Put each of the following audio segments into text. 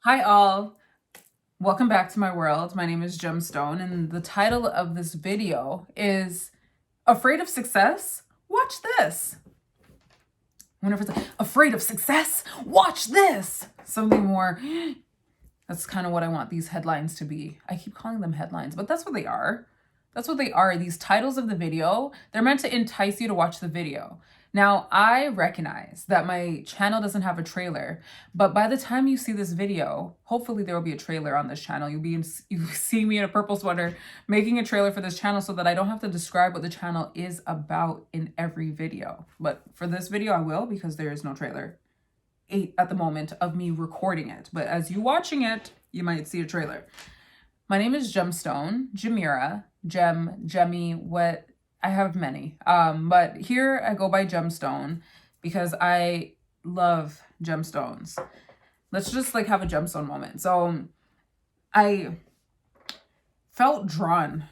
Hi all, welcome back to my world. My name is Gemstone and the title of this video is Afraid of Success? Watch this. Whenever it's like, afraid of success? Watch this. Something more, that's kind of what I want these headlines to be. I keep calling them headlines, but that's what they are. That's what they are. These titles of the video, they're meant to entice you to watch the video. Now, I recognize that my channel doesn't have a trailer, but by the time you see this video, hopefully there will be a trailer on this channel. You see me in a purple sweater making a trailer for this channel so that I don't have to describe what the channel is about in every video. But for this video, I will, because there is no trailer at the moment of me recording it. But as you watching it, you might see a trailer. My name is Gemstone, Jamira, Jemmy, what, I have many. But here I go by Gemstone because I love gemstones. Let's just like have a gemstone moment. So I felt drawn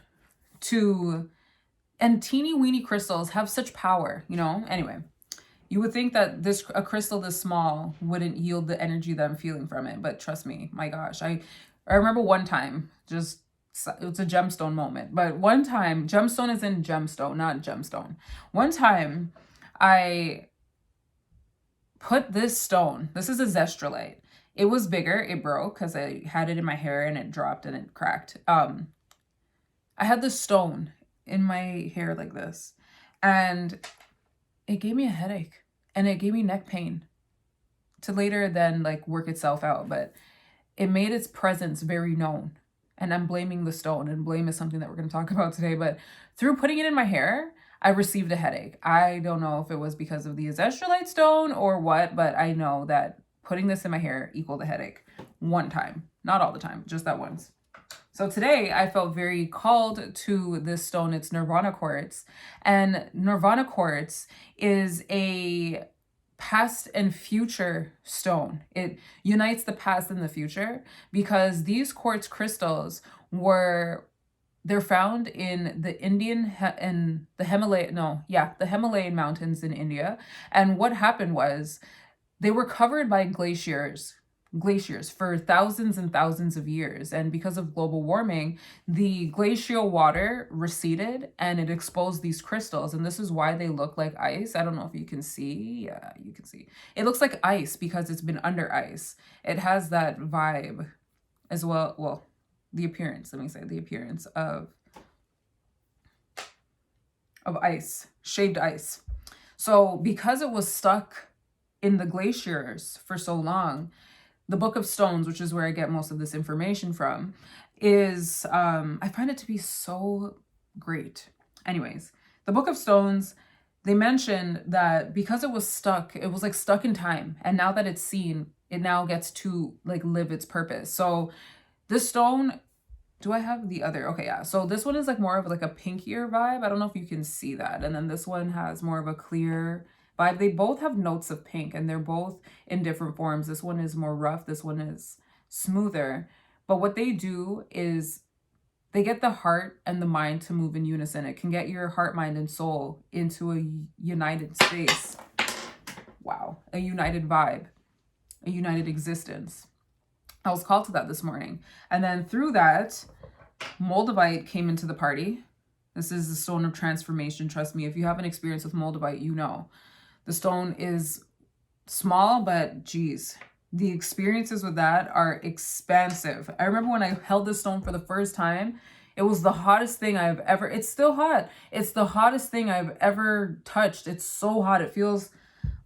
to, and teeny weeny crystals have such power, you know? Anyway, you would think that a crystal this small wouldn't yield the energy that I'm feeling from it, but trust me, my gosh, I remember one time, it's a gemstone moment, but one time, gemstone is in gemstone, not gemstone. One time I put this stone, this is a zestrolite. It was bigger, it broke because I had it in my hair and it dropped and it cracked. I had this stone in my hair like this, and it gave me a headache and it gave me neck pain to later then like work itself out, but it made its presence very known. And I'm blaming the stone, and blame is something that we're going to talk about today. But through putting it in my hair, I received a headache. I don't know if it was because of the azestrolite stone or what, but I know that putting this in my hair equaled a headache one time. Not all the time, just that once. So today I felt very called to this stone. It's Nirvana quartz. And Nirvana quartz is a past and future stone. It unites the past and the future because these quartz crystals they're found in the the Himalayan mountains in India. And what happened was they were covered by glaciers for thousands and thousands of years. And because of global warming, the glacial water receded and it exposed these crystals. And this is why they look like ice. I don't know if you can see. Yeah, you can see. It looks like ice because it's been under ice. It has that vibe as well. Well, the appearance, let me say, the appearance of ice, shaved ice. So because it was stuck in the glaciers for so long, the Book of Stones, which is where I get most of this information from, is, I find it to be so great. Anyways, the Book of Stones, they mentioned that because it was like stuck in time. And now that it's seen, it now gets to like live its purpose. So this stone, do I have the other? Okay, yeah. So this one is like more of like a pinkier vibe. I don't know if you can see that. And then this one has more of a clear vibe. They both have notes of pink and they're both in different forms. This one is more rough. This one is smoother. But what they do is they get the heart and the mind to move in unison. It can get your heart, mind, and soul into a united space. Wow. A united vibe, a united existence. I was called to that this morning. And then through that, Moldavite came into the party. This is the stone of transformation. Trust me, if you have an experience with Moldavite, you know. The stone is small, but geez, the experiences with that are expansive. I remember when I held this stone for the first time, it was the hottest thing I've ever, it's still hot. It's the hottest thing I've ever touched. It's so hot. It feels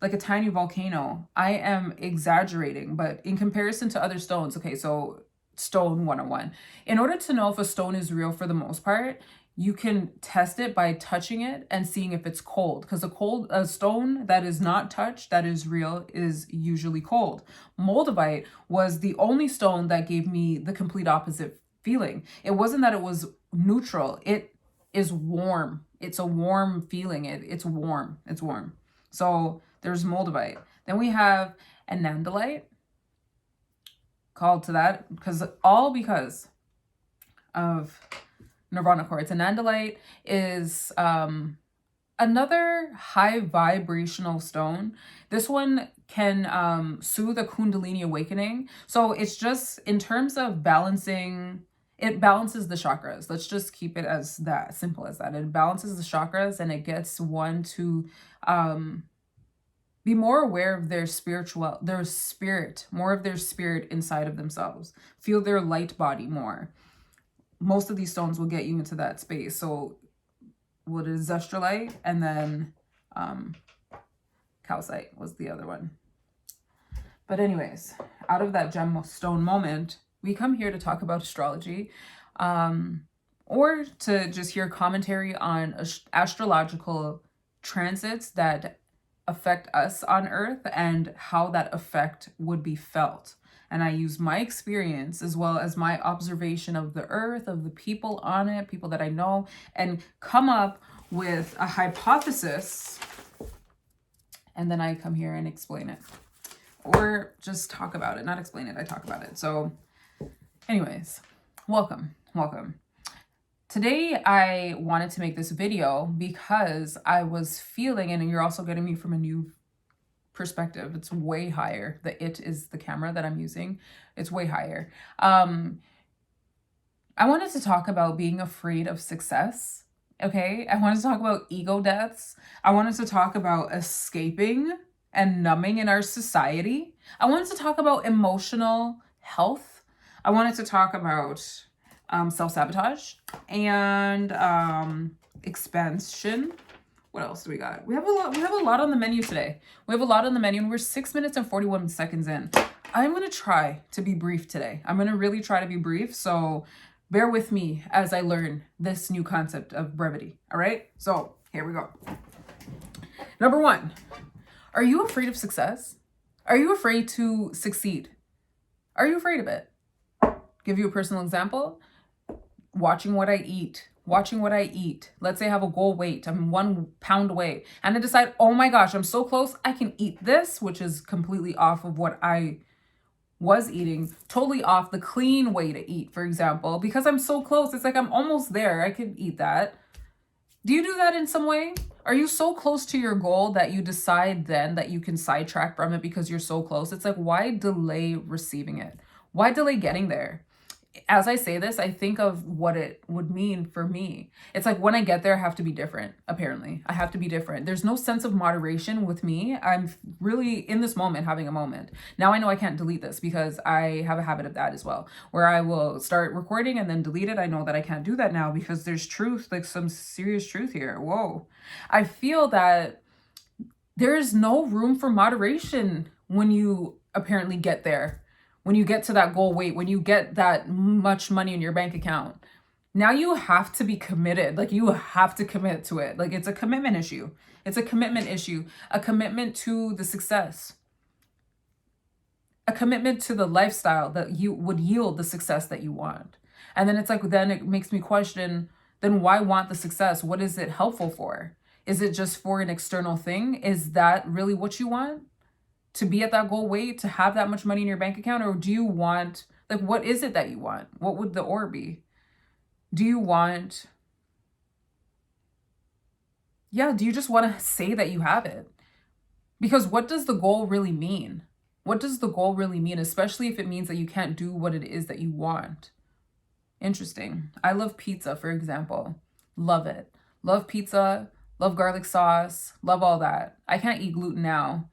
like a tiny volcano. I am exaggerating, but in comparison to other stones, okay, so stone 101. In order to know if a stone is real for the most part, you can test it by touching it and seeing if it's cold, because a stone that is not touched, that is real, is usually cold. Moldavite was the only stone that gave me the complete opposite feeling. It wasn't that it was neutral. It is warm. It's a warm feeling. It's warm. It's warm. So there's Moldavite. Then we have anandalite, called to that because of Nirvana quartz. Anandalite is another high vibrational stone. This one can soothe a Kundalini awakening. So it's just in terms of balancing, it balances the chakras. Let's just keep it as that simple as that. It balances the chakras and it gets one to be more aware of their spirit, more of their spirit inside of themselves. Feel their light body more. Most of these stones will get you into that space. So what is zestralite, and then calcite was the other one. But anyways, out of that gemstone moment, we come here to talk about astrology, or to just hear commentary on astrological transits that affect us on Earth and how that effect would be felt. And I use my experience as well as my observation of the Earth, of the people on it, people that I know, and come up with a hypothesis. And then I come here and explain it. Or just talk about it. Not explain it, I talk about it. So anyways, welcome. Today I wanted to make this video because I was feeling, and you're also getting me from a new perspective. It's way higher. It is the camera that I'm using. It's way higher. I wanted to talk about being afraid of success. Okay. I wanted to talk about ego deaths. I wanted to talk about escaping and numbing in our society. I wanted to talk about emotional health. I wanted to talk about self-sabotage and expansion. What else do we got? We have a lot on the menu today. We have a lot on the menu, and we're 6 minutes and 41 seconds in. I'm going to try to be brief today. I'm going to really try to be brief. So bear with me as I learn this new concept of brevity. All right. So here we go. Number one, are you afraid of success? Are you afraid to succeed? Are you afraid of it? Give you a personal example. Watching what I eat. Let's say I have a goal weight. I'm 1 pound away. And I decide, oh my gosh, I'm so close. I can eat this, which is completely off of what I was eating. Totally off the clean way to eat, for example. Because I'm so close. It's like I'm almost there. I could eat that. Do you do that in some way? Are you so close to your goal that you decide then that you can sidetrack from it because you're so close? It's like, why delay receiving it? Why delay getting there? As I say this, I think of what it would mean for me. It's like when I get there, I have to be different. Apparently, I have to be different. There's no sense of moderation with me. I'm really in this moment, having a moment. Now I know I can't delete this because I have a habit of that as well, where I will start recording and then delete it. I know that I can't do that now because there's truth, like some serious truth here. Whoa. I feel that there's no room for moderation when you apparently get there. When you get to that goal weight, when you get that much money in your bank account, now you have to be committed. Like you have to commit to it. Like it's a commitment issue. It's a commitment issue, a commitment to the success, a commitment to the lifestyle that you would yield the success that you want. And then it's like, then it makes me question, then why want the success? What is it helpful for? Is it just for an external thing? Is that really what you want? To be at that goal weight, to have that much money in your bank account? Or do you want, like, what is it that you want? What would the or be? Do you want, do you just want to say that you have it? Because what does the goal really mean? What does the goal really mean? Especially if it means that you can't do what it is that you want. Interesting. I love pizza, for example. Love it. Love pizza, love garlic sauce, love all that. I can't eat gluten now.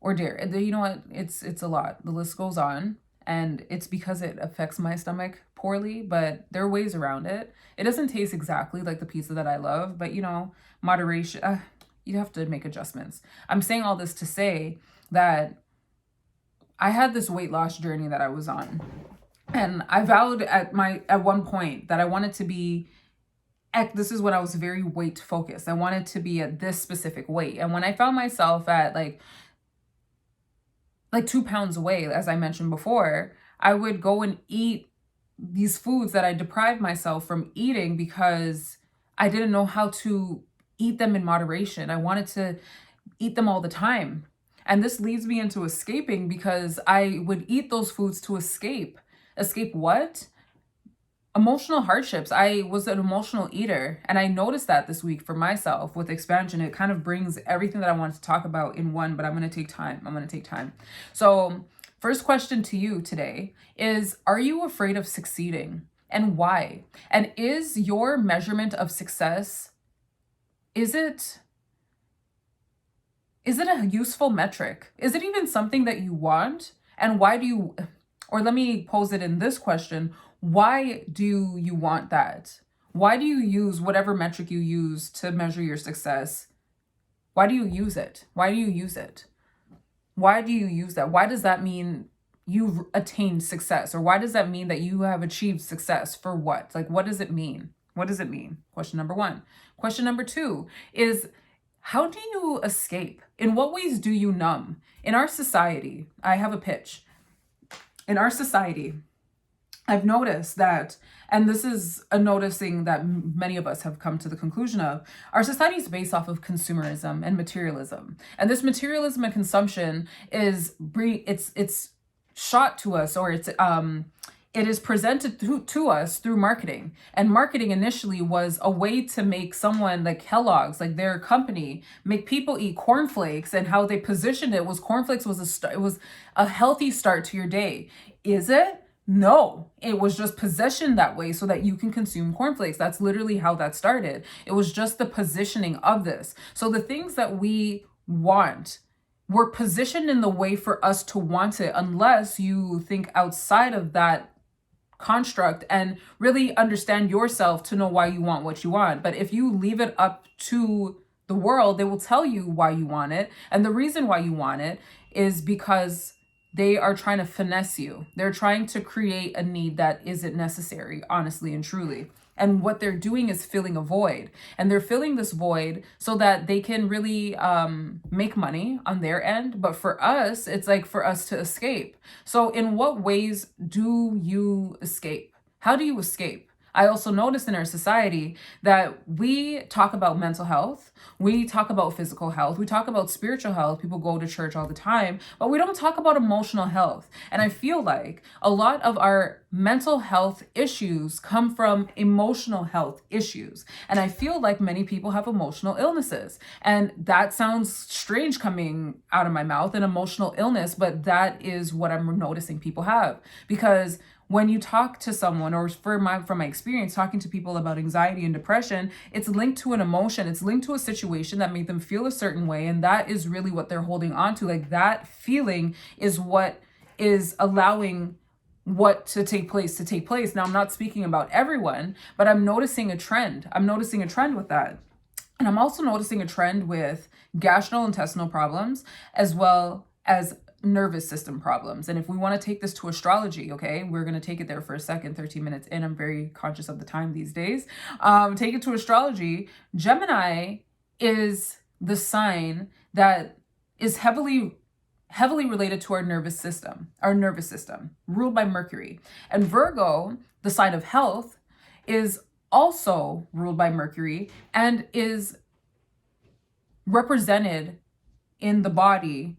Or dairy. You know what? It's a lot. The list goes on. And it's because it affects my stomach poorly, but there are ways around it. It doesn't taste exactly like the pizza that I love, but moderation, you have to make adjustments. I'm saying all this to say that I had this weight loss journey that I was on. And I vowed at one point that I wanted to be, this is when I was very weight focused. I wanted to be at this specific weight. And when I found myself at like 2 pounds away, as I mentioned before, I would go and eat these foods that I deprived myself from eating because I didn't know how to eat them in moderation. I wanted to eat them all the time. And this leads me into escaping because I would eat those foods to escape. Escape what? Emotional hardships. I was an emotional eater, and I noticed that this week for myself with expansion. It kind of brings everything that I wanted to talk about in one, but I'm going to take time. I'm going to take time. So, first question to you today is, are you afraid of succeeding, and why? And is your measurement of success, is it a useful metric? Is it even something that you want? And why do you, or let me pose it in this question, why do you want that? Why do you use whatever metric you use to measure your success? Why do you use it? Why do you use it? Why do you use that? Why does that mean you've attained success? Or why does that mean that you have achieved success? For what? Like, what does it mean? What does it mean? Question number one. Question number two is, how do you escape? In what ways do you numb? In our society, I have a pitch. In our society, I've noticed that, and this is a noticing that many of us have come to the conclusion of, our society is based off of consumerism and materialism. And this materialism and consumption is, it's shot to us, or it is presented to us through marketing. And marketing initially was a way to make someone like Kellogg's, like their company, make people eat cornflakes, and how they positioned it was cornflakes was it was a healthy start to your day. Is it? No, it was just positioned that way so that you can consume cornflakes. That's literally how that started. It was just the positioning of this. So the things that we want were positioned in the way for us to want it, unless you think outside of that construct and really understand yourself to know why you want what you want. But if you leave it up to the world, they will tell you why you want it. And the reason why you want it is because they are trying to finesse you. They're trying to create a need that isn't necessary, honestly and truly. And what they're doing is filling a void. And they're filling this void so that they can really make money on their end. But for us, it's like for us to escape. So in what ways do you escape? How do you escape? I also noticed in our society that we talk about mental health, we talk about physical health, we talk about spiritual health. People go to church all the time, but we don't talk about emotional health. And I feel like a lot of our mental health issues come from emotional health issues. And I feel like many people have emotional illnesses. And that sounds strange coming out of my mouth, an emotional illness, but that is what I'm noticing people have. Because when you talk to someone, or from my experience, talking to people about anxiety and depression, it's linked to an emotion. It's linked to a situation that made them feel a certain way. And that is really what they're holding on to. Like, that feeling is what is allowing what to take place. Now, I'm not speaking about everyone, but I'm noticing a trend. I'm noticing a trend with that. And I'm also noticing a trend with gastrointestinal problems, as well as nervous system problems. And if we want to take this to astrology, okay, we're going to take it there for a second. 13 minutes in, I'm very conscious of the time these days. Take it to astrology. Gemini is the sign that is heavily related to our nervous system, ruled by Mercury. And Virgo, the sign of health, is also ruled by Mercury and is represented in the body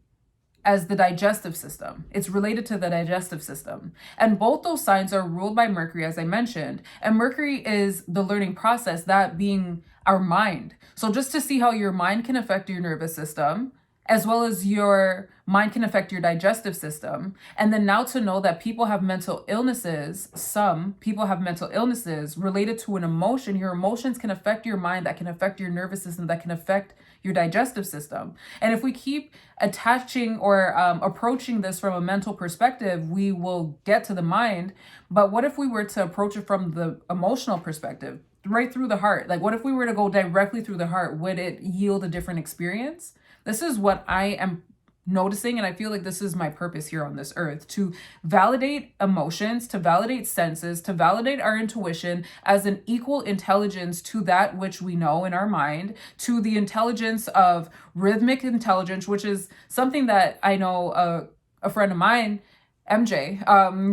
as the digestive system. It's related to the digestive system. And both those signs are ruled by Mercury, as I mentioned. And Mercury is the learning process, that being our mind. So just to see how your mind can affect your nervous system, as well as your mind can affect your digestive system. And then now to know that people have mental illnesses, some people have mental illnesses related to an emotion. Your emotions can affect your mind, that can affect your nervous system, that can affect your digestive system. And if we keep attaching or approaching this from a mental perspective, we will get to the mind. But what if we were to approach it from the emotional perspective, right through the heart? Like, what if we were to go directly through the heart? Would it yield a different experience? This is what I am noticing, and I feel like this is my purpose here on this earth, to validate emotions, to validate senses, to validate our intuition as an equal intelligence to that which we know in our mind, to the intelligence of rhythmic intelligence, which is something that I know a friend of mine, MJ,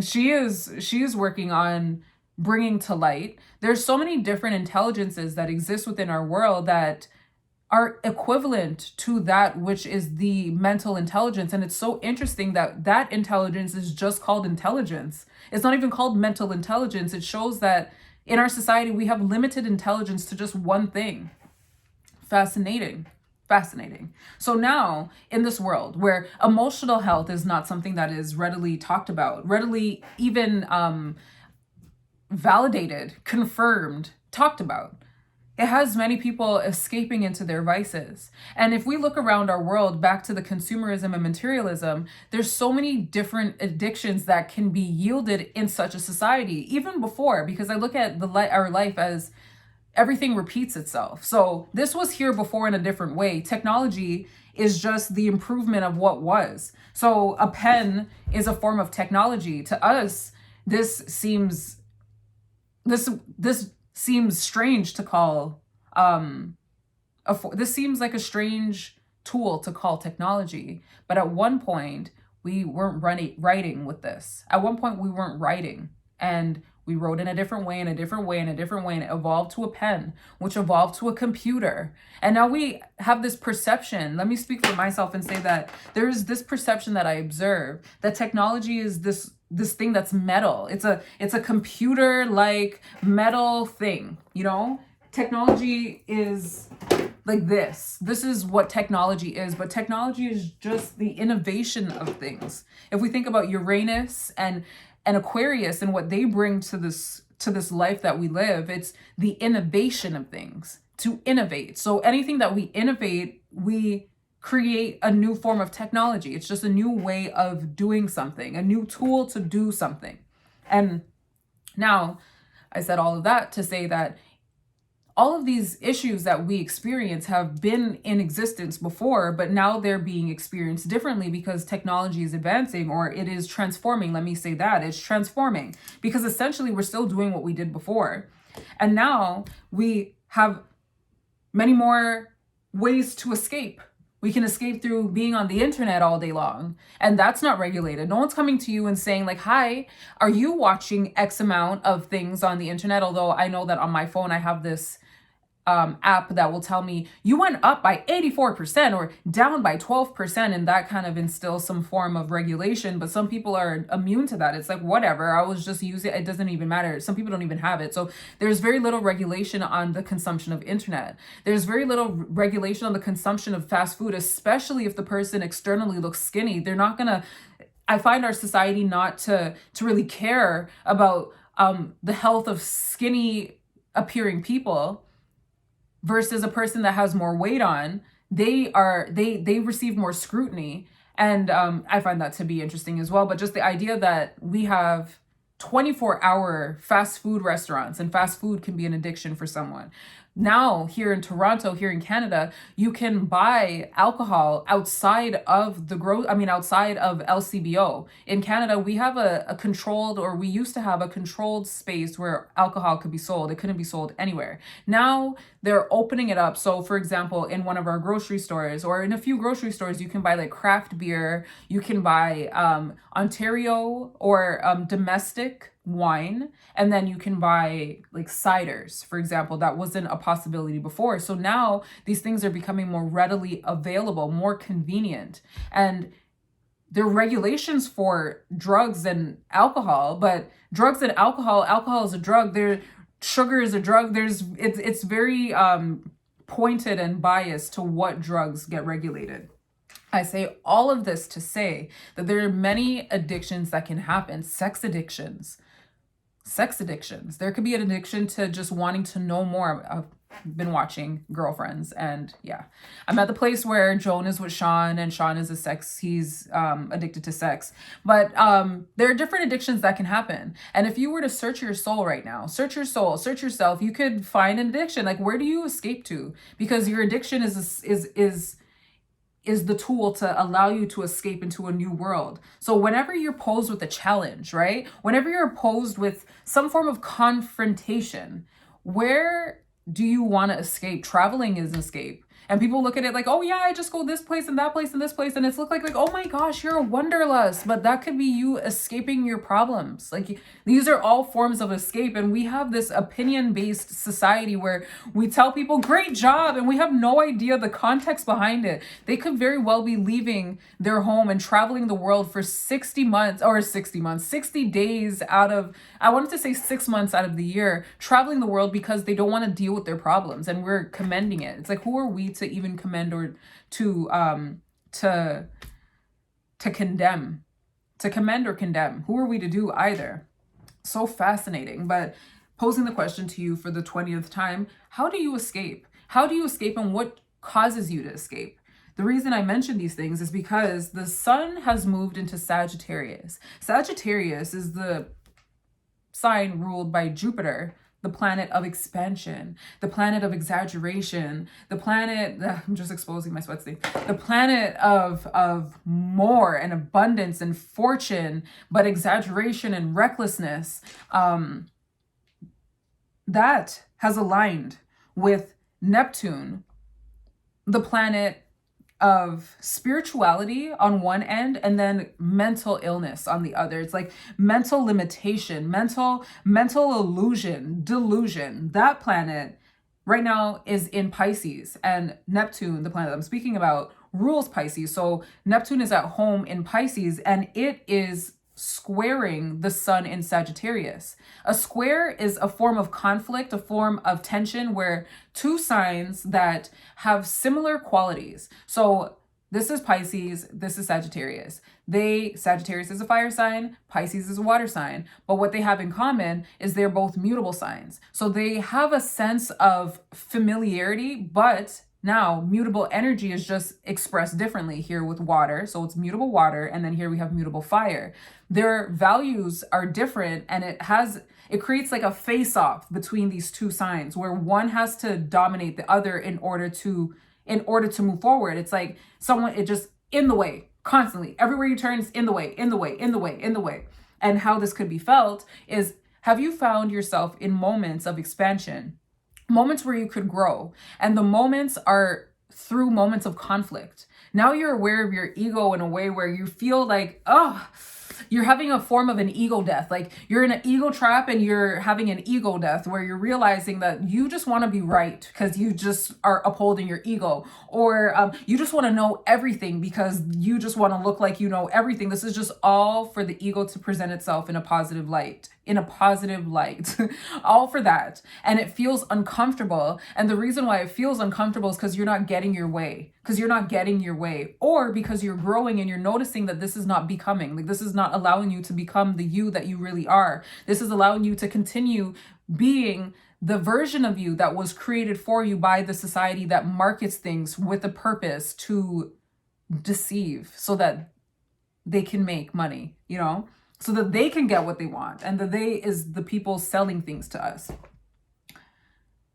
she is working on bringing to light. There's so many different intelligences that exist within our world that are equivalent to that which is the mental intelligence. And it's so interesting that that intelligence is just called intelligence. It's not even called mental intelligence. It shows that in our society, we have limited intelligence to just one thing. Fascinating. Fascinating. So now in this world where emotional health is not something that is readily talked about, readily even validated, confirmed, talked about, it has many people escaping into their vices. And if we look around our world back to the consumerism and materialism, there's so many different addictions that can be yielded in such a society, even before, because I look at our life as everything repeats itself. So this was here before in a different way. Technology is just the improvement of what was. So a pen is a form of technology. To us, this seems strange to call this seems like a strange tool to call technology. But at one point we weren't writing with this. At one point we weren't writing, and we wrote in a different way, in a different way, in a different way, and it evolved to a pen, which evolved to a computer. And now we have this perception. Let me speak for myself and say that there's this perception that I observe that technology is this thing that's metal. It's a computer like metal thing, you know? Technology is like this. This is what technology is, but technology is just the innovation of things. If we think about Uranus and Aquarius and what they bring to this life that we live, it's the innovation of things, to innovate. So anything that we innovate, we create a new form of technology. It's just a new way of doing something, a new tool to do something. And now I said all of that to say that all of these issues that we experience have been in existence before, but now they're being experienced differently because technology is advancing, or it is transforming. Let me say that it's transforming, because essentially we're still doing what we did before. And now we have many more ways to escape. We can escape through being on the internet all day long, and that's not regulated. No one's coming to you and saying like, hi, are you watching X amount of things on the internet? Although I know that on my phone, I have this app that will tell me you went up by 84% or down by 12%, and that kind of instills some form of regulation. But some people are immune to that. It's like, whatever, I was just using it. It doesn't even matter. Some people don't even have it. So there's very little regulation on the consumption of internet. There's very little regulation on the consumption of fast food, especially if the person externally looks skinny. They're not gonna, I find our society not to really care about the health of skinny appearing people versus a person that has more weight on. They receive more scrutiny. And I find that to be interesting as well. But just the idea that we have 24-hour fast food restaurants, and fast food can be an addiction for someone. Now, here in Toronto, here in Canada, you can buy alcohol outside of outside of LCBO. In Canada, we have a controlled, or we used to have a controlled space where alcohol could be sold. It couldn't be sold anywhere. Now they're opening it up. So for example, in one of our grocery stores, or in a few grocery stores, you can buy like craft beer, you can buy Ontario or domestic wine, and then you can buy like ciders, for example. That wasn't a possibility before. So now these things are becoming more readily available, more convenient. And there are regulations for drugs and alcohol, but drugs and alcohol is a drug. Sugar is a drug. It's very pointed and biased to what drugs get regulated. I say all of this to say that there are many addictions that can happen. Sex addictions. There could be an addiction to just wanting to know more. I've been watching Girlfriends, and yeah, I'm at the place where Joan is with Sean, and Sean is he's addicted to sex. But there are different addictions that can happen. And if you were to search your soul right now, search your soul, search yourself, you could find an addiction. Like, where do you escape to? Because your addiction is the tool to allow you to escape into a new world. So whenever you're posed with a challenge, right? Whenever you're posed with some form of confrontation, where do you want to escape? Traveling is an escape. And people look at it like, oh yeah, I just go this place and that place and this place. And it's look like, oh my gosh, you're a wanderlust. But that could be you escaping your problems. Like these are all forms of escape. And we have this opinion-based society where we tell people, great job. And we have no idea the context behind it. They could very well be leaving their home and traveling the world for 60 days out of, I wanted to say 6 months out of the year, traveling the world because they don't want to deal with their problems. And we're commending it. It's like, who are we to even commend or to condemn? To commend or condemn? Who are we to do either? So fascinating. But posing the question to you for the 20th time, how do you escape? How do you escape, and what causes you to escape? The reason I mention these things is because the sun has moved into Sagittarius. Sagittarius is the sign ruled by Jupiter, the planet of expansion, the planet of exaggeration, the planet, I'm just exposing my sweat stain, the planet of more and abundance and fortune, but exaggeration and recklessness. That has aligned with Neptune, the planet of spirituality on one end, and then mental illness on the other. It's like mental limitation, mental illusion, delusion. That planet right now is in Pisces, and Neptune, the planet I'm speaking about, rules Pisces. So Neptune is at home in Pisces, and it is squaring the sun in Sagittarius. A square is a form of conflict, a form of tension where two signs that have similar qualities. So this is Pisces, this is Sagittarius. Sagittarius is a fire sign, Pisces is a water sign, but what they have in common is they're both mutable signs. So they have a sense of familiarity, but now mutable energy is just expressed differently here with water. So it's mutable water, and then here we have mutable fire. Their values are different, and it creates like a face-off between these two signs where one has to dominate the other in order to move forward. It's like it just in the way constantly. Everywhere you turn, it's in the way. And how this could be felt is, have you found yourself in moments of expansion? Moments where you could grow, and the moments are through moments of conflict. Now you're aware of your ego in a way where you feel like, you're having a form of an ego death. Like you're in an ego trap and you're having an ego death where you're realizing that you just want to be right because you just are upholding your ego, or you just want to know everything because you just want to look like you know everything. This is just all for the ego to present itself in a positive light. All for that. And it feels uncomfortable. And the reason why it feels uncomfortable is because you're not getting your way. Or because you're growing and you're noticing that this is not becoming. Like this is not allowing you to become the you that you really are. This is allowing you to continue being the version of you that was created for you by the society that markets things with a purpose to deceive so that they can make money, so that they can get what they want. And the they is the people selling things to us.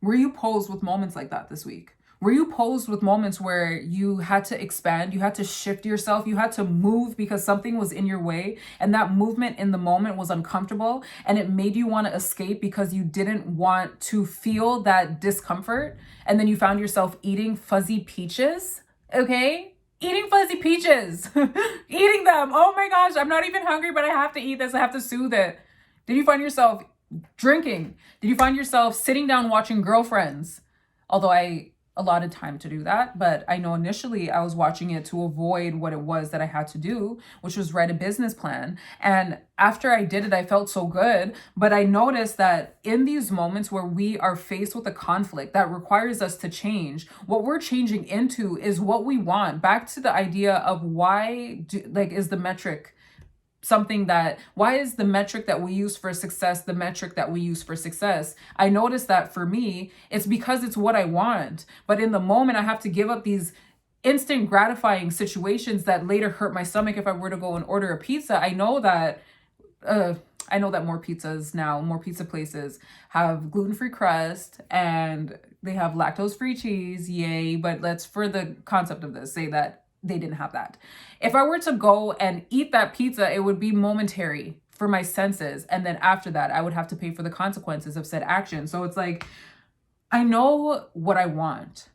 Were you posed with moments like that this week? Were you posed with moments where you had to expand, you had to shift yourself, you had to move because something was in your way, and that movement in the moment was uncomfortable and it made you want to escape because you didn't want to feel that discomfort, and then you found yourself eating fuzzy peaches, okay? Eating fuzzy peaches, eating them. Oh my gosh, I'm not even hungry, but I have to eat this. I have to soothe it. Did you find yourself drinking? Did you find yourself sitting down watching Girlfriends? Although I allotted time to do that, but I know initially I was watching it to avoid what it was that I had to do, which was write a business plan. And after I did it, I felt so good. But I noticed that in these moments where we are faced with a conflict that requires us to change, what we're changing into is what we want. Back to the idea of is the metric why is the metric that we use for success the metric that we use for success? I noticed that for me, it's because it's what I want. But in the moment, I have to give up these instant gratifying situations that later hurt my stomach if I were to go and order a pizza. I know that more pizza places have gluten-free crust and they have lactose-free cheese, yay. But let's, for the concept of this, say that they didn't have that. If I were to go and eat that pizza, it would be momentary for my senses. And then after that, I would have to pay for the consequences of said action. So it's like, I know what I want.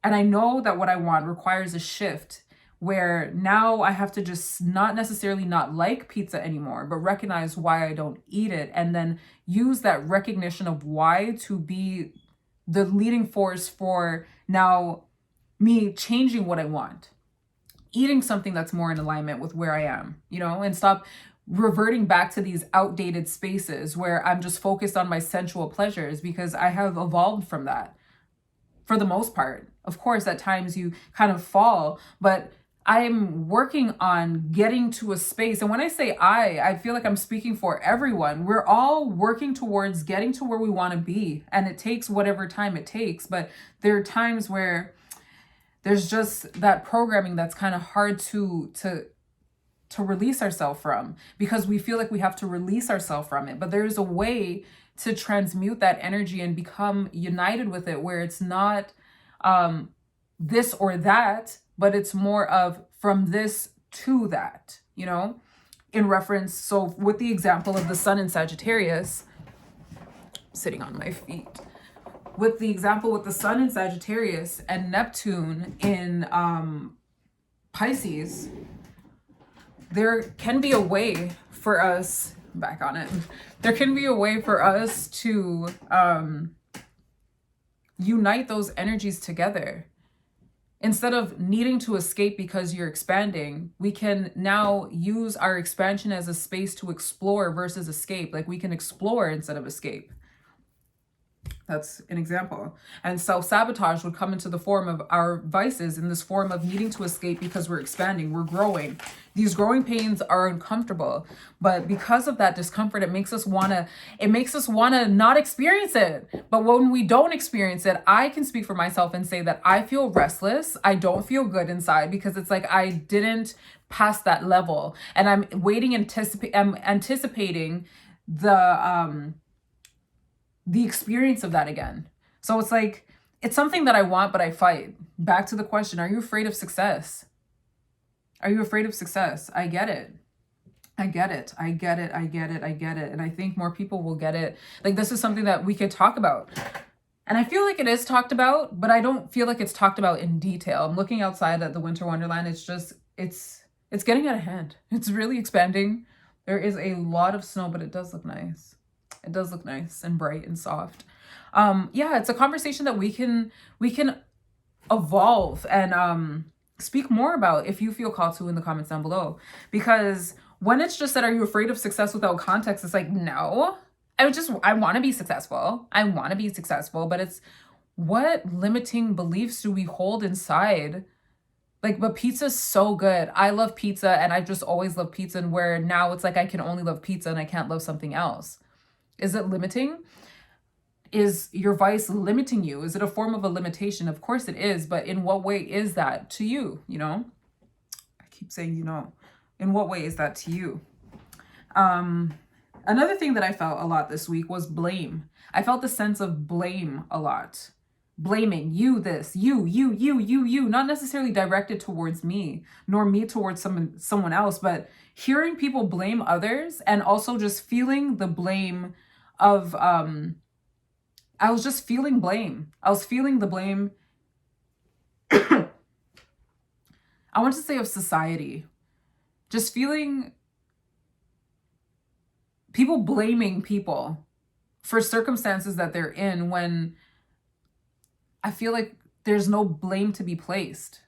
And I know that what I want requires a shift where now I have to just not necessarily not like pizza anymore, but recognize why I don't eat it, and then use that recognition of why to be the leading force for now me changing what I want, eating something that's more in alignment with where I am, and stop reverting back to these outdated spaces where I'm just focused on my sensual pleasures, because I have evolved from that for the most part. Of course, at times you kind of fall, but I'm working on getting to a space. And when I say I feel like I'm speaking for everyone. We're all working towards getting to where we want to be. And it takes whatever time it takes. But there are times where there's just that programming that's kind of hard to release ourselves from, because we feel like we have to release ourselves from it. But there's a way to transmute that energy and become united with it, where it's not this or that, but it's more of from this to that, in reference. So with the example of the sun in Sagittarius, sitting on my feet, with the example with the sun in Sagittarius and Neptune in Pisces, there can be a way for us, back on it, there can be a way for us to unite those energies together. Instead of needing to escape because you're expanding, we can now use our expansion as a space to explore versus escape. Like, we can explore instead of escape. That's an example. And self-sabotage would come into the form of our vices, in this form of needing to escape because we're expanding, we're growing. These growing pains are uncomfortable, but because of that discomfort, it makes us wanna not experience it. But when we don't experience it, I can speak for myself and say that I feel restless. I don't feel good inside, because it's like I didn't pass that level, and I'm anticipating the experience of that again. So it's like, it's something that I want, but I fight. Back to the question, are you afraid of success? Are you afraid of success? I get it. I get it. I get it. I get it. I get it. And I think more people will get it. Like, this is something that we could talk about. And I feel like it is talked about, but I don't feel like it's talked about in detail. I'm looking outside at the winter wonderland. It's just, it's getting out of hand. It's really expanding. There is a lot of snow, but it does look nice. It does look nice and bright and soft. Yeah, it's a conversation that we can evolve and speak more about, if you feel called to, in the comments down below. Because when it's just that, are you afraid of success without context? It's like, no, I want to be successful. I want to be successful, but it's, what limiting beliefs do we hold inside? Like, but pizza's so good. I love pizza, and I've just always loved pizza, and where now it's like I can only love pizza and I can't love something else. Is it limiting? Is your vice limiting you? Is it a form of a limitation? Of course it is, but in what way is that to you? I keep saying, in what way is that to you? Another thing that I felt a lot this week was blame. I felt the sense of blame a lot. Blaming you, this, you, not necessarily directed towards me, nor me towards someone else, but hearing people blame others, and also just feeling the blame of, I was just feeling blame. I was feeling the blame, I want to say, of society. Just feeling people blaming people for circumstances that they're in, when I feel like there's no blame to be placed.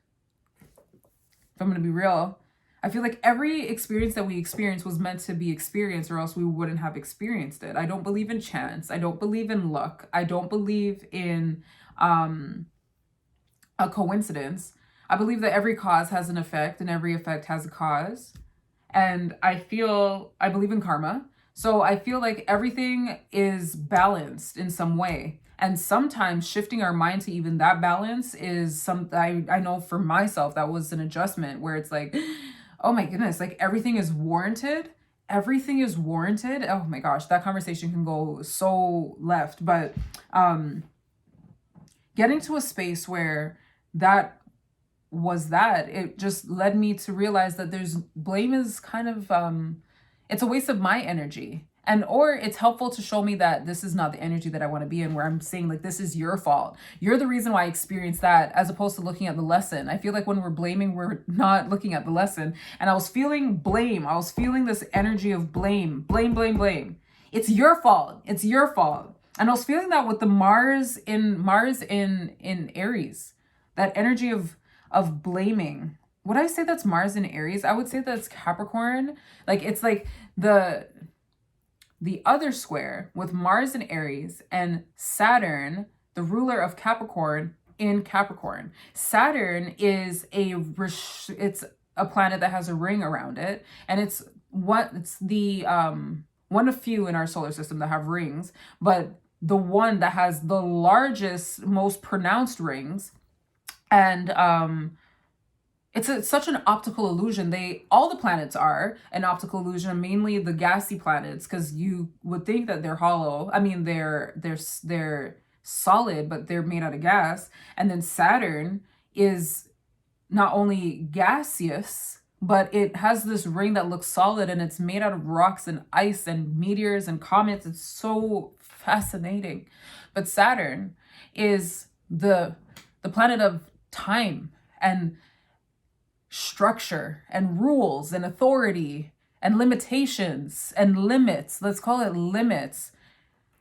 If I'm going to be real, I feel like every experience that we experience was meant to be experienced, or else we wouldn't have experienced it. I don't believe in chance. I don't believe in luck. I don't believe in a coincidence. I believe that every cause has an effect, and every effect has a cause. And I believe in karma. So I feel like everything is balanced in some way. And sometimes shifting our mind to even that balance is something I know for myself, that was an adjustment, where it's like, oh my goodness, like everything is warranted. Everything is warranted. Oh my gosh, that conversation can go so left. But getting to a space where it just led me to realize that blame is kind of, it's a waste of my energy. And or it's helpful to show me that this is not the energy that I want to be in, where I'm saying like, this is your fault. You're the reason why I experienced that, as opposed to looking at the lesson. I feel like when we're blaming, we're not looking at the lesson. And I was feeling blame. I was feeling this energy of blame, blame, blame, blame. It's your fault. It's your fault. And I was feeling that with the Mars in Aries, that energy of blaming. Would I say that's Mars in Aries? I would say that's Capricorn. Like, it's like the other square with Mars in Aries and Saturn, the ruler of Capricorn, in Capricorn. Saturn is it's a planet that has a ring around it, and it's the one of few in our solar system that have rings, but the one that has the largest, most pronounced rings. And it's such an optical illusion. All the planets are an optical illusion, mainly the gassy planets, because you would think that they're hollow. I mean, they're solid, but they're made out of gas. And then Saturn is not only gaseous, but it has this ring that looks solid, and it's made out of rocks and ice and meteors and comets. It's so fascinating. But Saturn is the planet of time and structure and rules and authority and limitations and limits. Let's call it limits.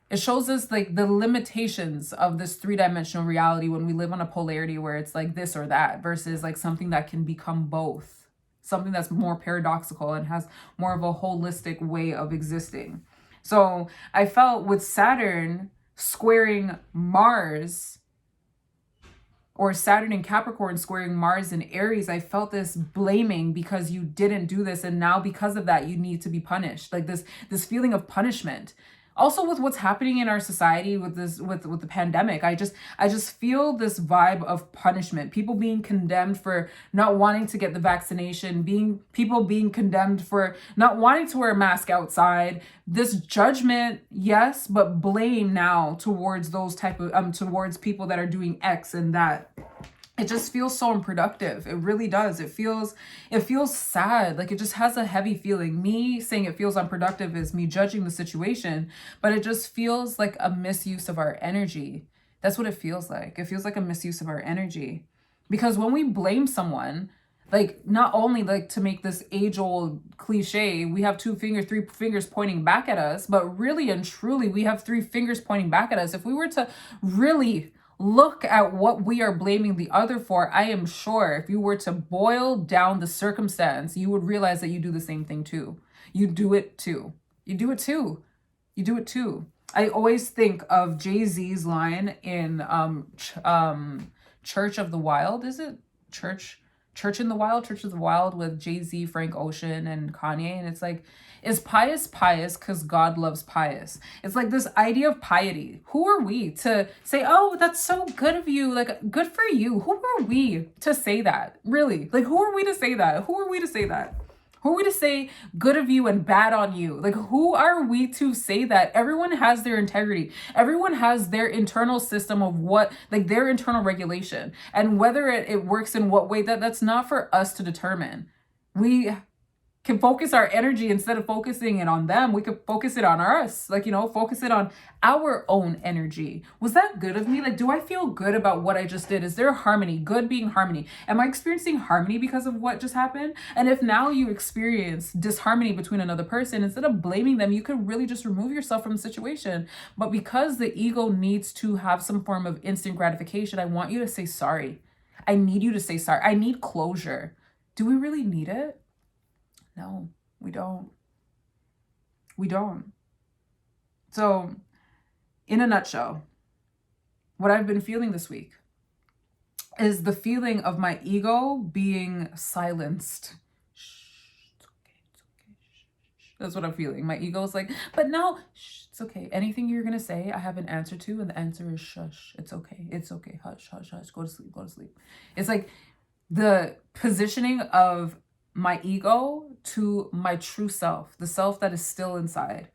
It shows us like the limitations of this three-dimensional reality when we live on a polarity where it's like this or that, versus like something that can become both, something that's more paradoxical and has more of a holistic way of existing. So I felt with Saturn squaring Mars, or Saturn in Capricorn squaring Mars in Aries, I felt this blaming because you didn't do this, and now because of that you need to be punished. Like this feeling of punishment. Also with what's happening in our society with the pandemic, I just feel this vibe of punishment. People being condemned for not wanting to get the vaccination, people being condemned for not wanting to wear a mask outside. This judgment, yes, but blame now towards those towards people that are doing X and that. It just feels so unproductive. It really does. It feels sad. Like, it just has a heavy feeling. Me saying it feels unproductive is me judging the situation, but it just feels like a misuse of our energy. That's what it feels like. It feels like a misuse of our energy. Because when we blame someone, like, not only like to make this age-old cliche, we have three fingers pointing back at us, but really and truly we have three fingers pointing back at us. If we were to really look at what we are blaming the other for, I am sure if you were to boil down the circumstance, you would realize that you do the same thing too. You do it too. You do it too. You do it too. I always think of Jay-Z's line in Church of the Wild. Is it Church in the Wild? Church of the Wild with Jay-Z, Frank Ocean, and Kanye. And it's like, is pious because God loves pious? It's like this idea of piety. Who are we to say, oh, that's so good of you, like, good for you? Who are we to say that? Really? Like, who are we to say that? Who are we to say that? Who are we to say good of you and bad on you? Like, who are we to say that? Everyone has their integrity. Everyone has their internal system of what, like, their internal regulation. And whether it works in what way, that's not for us to determine. We can focus our energy, instead of focusing it on them, we could focus it on us. Like, focus it on our own energy. Was that good of me? Like, do I feel good about what I just did? Is there harmony? Good being harmony. Am I experiencing harmony because of what just happened? And if now you experience disharmony between another person, instead of blaming them, you could really just remove yourself from the situation. But because the ego needs to have some form of instant gratification, I want you to say sorry. I need you to say sorry. I need closure. Do we really need it? No, we don't. We don't. So, in a nutshell, what I've been feeling this week is the feeling of my ego being silenced. Shh, it's okay, it's okay. Shh. That's what I'm feeling. My ego is like, but no, shh, it's okay. Anything you're going to say, I have an answer to, and the answer is shush. It's okay. It's okay. Hush, hush, hush. Go to sleep. Go to sleep. It's like the positioning of my ego to my true self, the self that is still inside.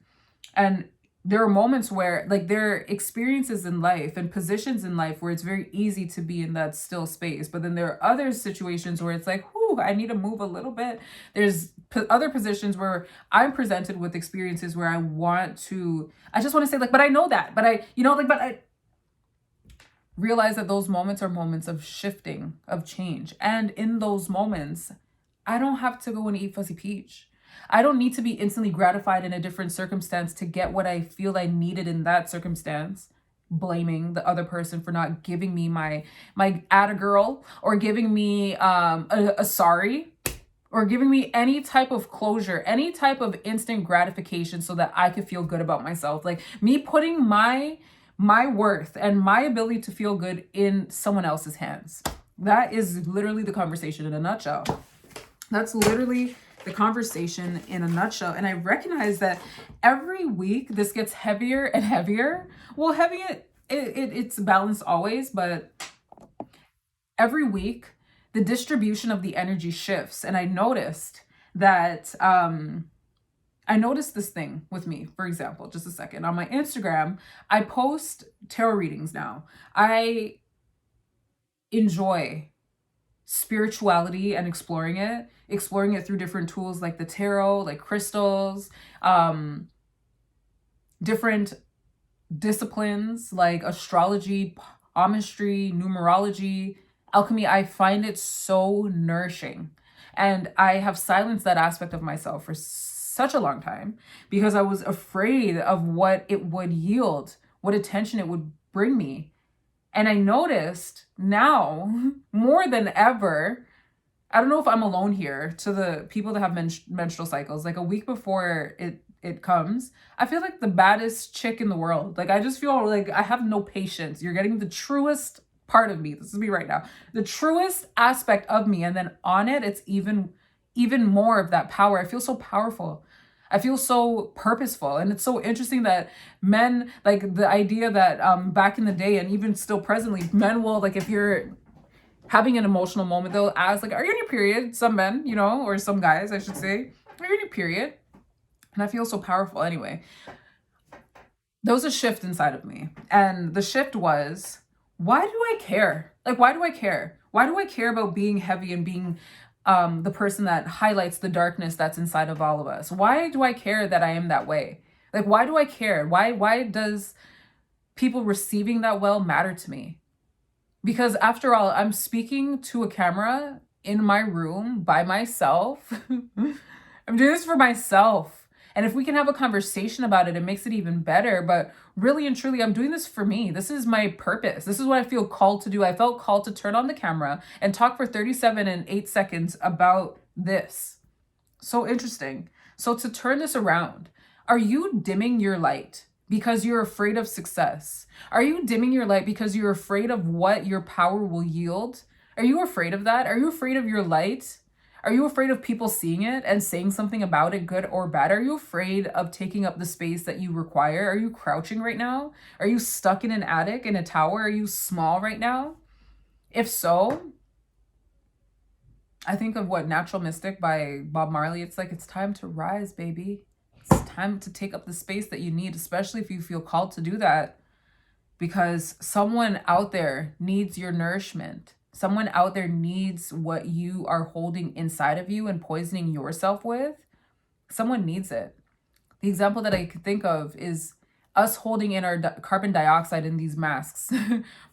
And there are moments where, like, there are experiences in life and positions in life where it's very easy to be in that still space. But then there are other situations where it's like, whew, I need to move a little bit. There's other positions where I'm presented with experiences where I just want to say like, but I know that, but I realize that those moments are moments of shifting, of change. And in those moments, I don't have to go and eat fuzzy peach. I don't need to be instantly gratified in a different circumstance to get what I feel I needed in that circumstance, blaming the other person for not giving me my atta girl, or giving me a sorry, or giving me any type of closure, any type of instant gratification so that I could feel good about myself. Like me putting my worth and my ability to feel good in someone else's hands. That is literally the conversation in a nutshell. That's literally the conversation in a nutshell. And I recognize that every week this gets heavier and heavier. Well, it's balanced always, but every week the distribution of the energy shifts. And I noticed that I noticed this thing with me, for example, just a second. On my Instagram, I post tarot readings now. I enjoy spirituality and exploring it through different tools like the tarot, like crystals, different disciplines like astrology, palmistry, numerology, alchemy. I find it so nourishing. And I have silenced that aspect of myself for such a long time because I was afraid of what it would yield, what attention it would bring me. And I noticed now more than ever, I don't know if I'm alone here, to the people that have menstrual cycles, like a week before it comes, I feel like the baddest chick in the world. Like I just feel like I have no patience. You're getting the truest part of me. This is me right now. The truest aspect of me. And then on it, it's even more of that power. I feel so powerful. I feel so purposeful. And it's so interesting that men, like the idea that back in the day and even still presently, men will, like if you're having an emotional moment, they'll ask like, are you on your period? Some men, or some guys, I should say, are you on your period? And I feel so powerful. Anyway, there was a shift inside of me. And the shift was, why do I care? Like, why do I care? Why do I care about being heavy and being the person that highlights the darkness that's inside of all of us? Why do I care that I am that way? Like, why do I care? Why does people receiving that well matter to me? Because after all, I'm speaking to a camera in my room by myself. I'm doing this for myself. And if we can have a conversation about it, it makes it even better. But really and truly, I'm doing this for me. This is my purpose. This is what I feel called to do. I felt called to turn on the camera and talk for 37 and 8 seconds about this. So interesting. So to turn this around, are you dimming your light because you're afraid of success? Are you dimming your light because you're afraid of what your power will yield? Are you afraid of that? Are you afraid of your light? Are you afraid of people seeing it and saying something about it, good or bad? Are you afraid of taking up the space that you require? Are you crouching right now? Are you stuck in an attic, in a tower? Are you small right now? If so, I think of Natural Mystic by Bob Marley. It's like, it's time to rise, baby. It's time to take up the space that you need, especially if you feel called to do that, because someone out there needs your nourishment. Someone out there needs what you are holding inside of you and poisoning yourself with. Someone needs it. The example that I could think of is us holding in our carbon dioxide in these masks.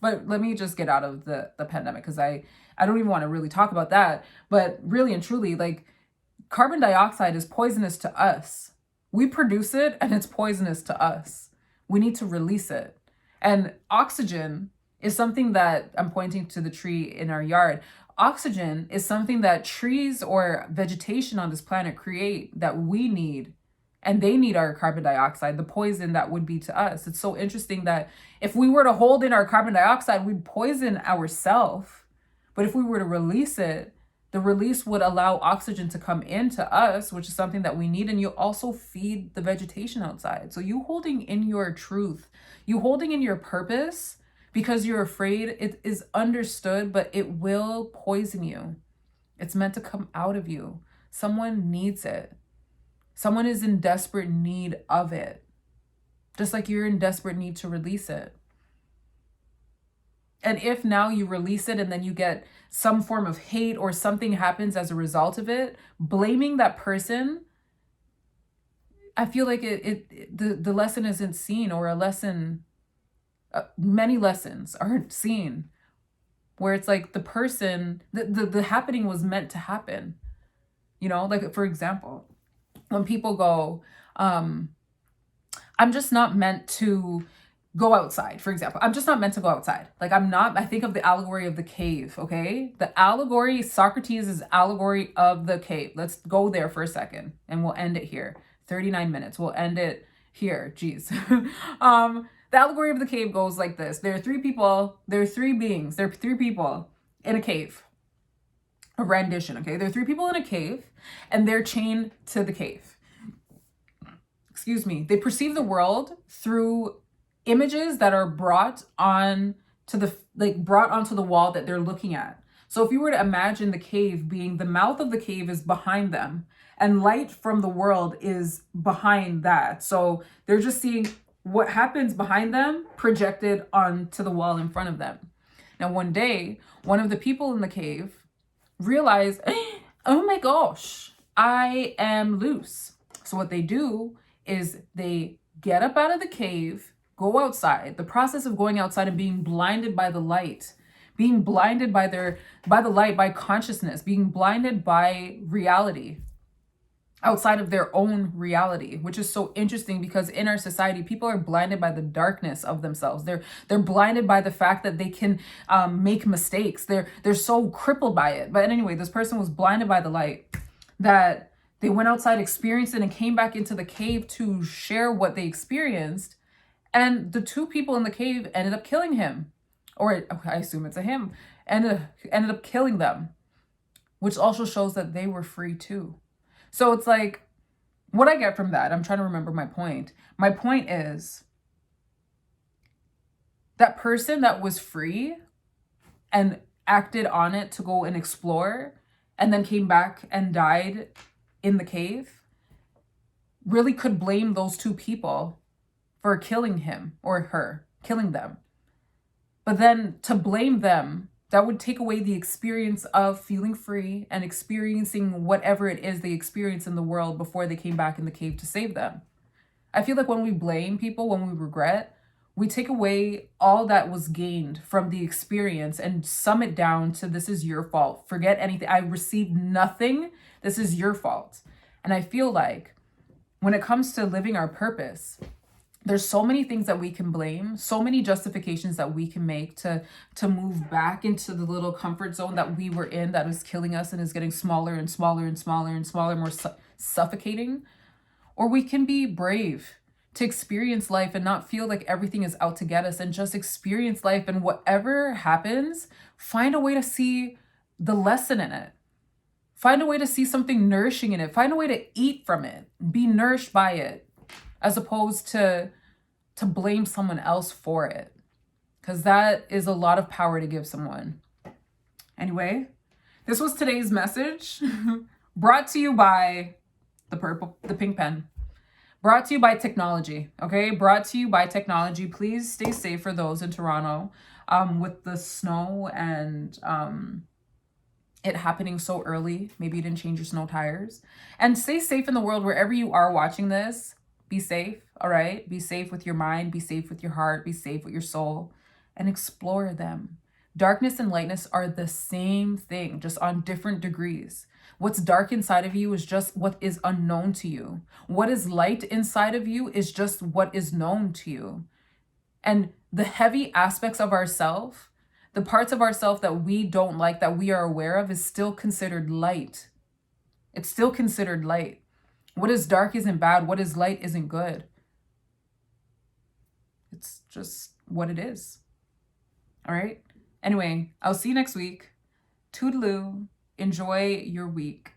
But let me just get out of the pandemic, because I don't even want to really talk about that. But really and truly, like, carbon dioxide is poisonous to us. We produce it and it's poisonous to us. We need to release it. And oxygen is something that, I'm pointing to the tree in our yard. Oxygen is something that trees or vegetation on this planet create that we need. And they need our carbon dioxide, the poison that would be to us. It's so interesting that if we were to hold in our carbon dioxide, we'd poison ourselves. But if we were to release it, the release would allow oxygen to come into us, which is something that we need. And you also feed the vegetation outside. So you holding in your truth, you holding in your purpose, because you're afraid, it is understood, but it will poison you. It's meant to come out of you. Someone needs it. Someone is in desperate need of it. Just like you're in desperate need to release it. And if now you release it and then you get some form of hate or something happens as a result of it, blaming that person, I feel like the lesson isn't seen, or a lesson, many lessons aren't seen, where it's like the person, the happening was meant to happen. You know, like for example, when people go, I'm just not meant to go outside, for example. I'm just not meant to go outside. Like I think of the allegory of the cave, okay? The allegory, Socrates is allegory of the cave. Let's go there for a second and we'll end it here. 39 minutes. We'll end it here. Jeez. The allegory of the cave goes like this. There are three people, there are three beings, there are three people in a cave. A rendition, okay? There are three people in a cave and they're chained to the cave. Excuse me. They perceive the world through images that are brought onto the wall that they're looking at. So if you were to imagine the cave being, the mouth of the cave is behind them and light from the world is behind that. So they're just seeing what happens behind them projected onto the wall in front of them. Now, one day, one of the people in the cave realized, oh my gosh, I am loose. So what they do is they get up out of the cave, go outside. The process of going outside and being blinded by the light, being blinded by the light, by consciousness, being blinded by reality outside of their own reality, which is so interesting because in our society, people are blinded by the darkness of themselves. They're blinded by the fact that they can make mistakes. They're so crippled by it. But anyway, this person was blinded by the light, that they went outside, experienced it, and came back into the cave to share what they experienced. And the two people in the cave ended up killing him, or I assume it's a him, and ended up killing them, which also shows that they were free too. So it's like, what I get from that, I'm trying to remember my point. My point is, that person that was free and acted on it to go and explore and then came back and died in the cave really could blame those two people for killing him or her, killing them. But then to blame them, that would take away the experience of feeling free and experiencing whatever it is they experience in the world before they came back in the cave to save them. I feel like when we blame people, when we regret, we take away all that was gained from the experience and sum it down to, this is your fault. Forget anything. I received nothing. This is your fault. And I feel like when it comes to living our purpose, there's so many things that we can blame, so many justifications that we can make to move back into the little comfort zone that we were in, that is killing us and is getting smaller and smaller and smaller and smaller, more suffocating. Or we can be brave to experience life and not feel like everything is out to get us, and just experience life, and whatever happens, find a way to see the lesson in it. Find a way to see something nourishing in it. Find a way to eat from it, be nourished by it, as opposed to blame someone else for it. Because that is a lot of power to give someone. Anyway, this was today's message, brought to you by the pink pen. Brought to you by technology, okay? Brought to you by technology. Please stay safe for those in Toronto with the snow and it happening so early. Maybe you didn't change your snow tires. And stay safe in the world wherever you are watching this. Be safe, all right? Be safe with your mind. Be safe with your heart. Be safe with your soul. And explore them. Darkness and lightness are the same thing, just on different degrees. What's dark inside of you is just what is unknown to you. What is light inside of you is just what is known to you. And the heavy aspects of ourself, the parts of ourself that we don't like, that we are aware of, is still considered light. It's still considered light. What is dark isn't bad. What is light isn't good. It's just what it is. All right? Anyway, I'll see you next week. Toodaloo. Enjoy your week.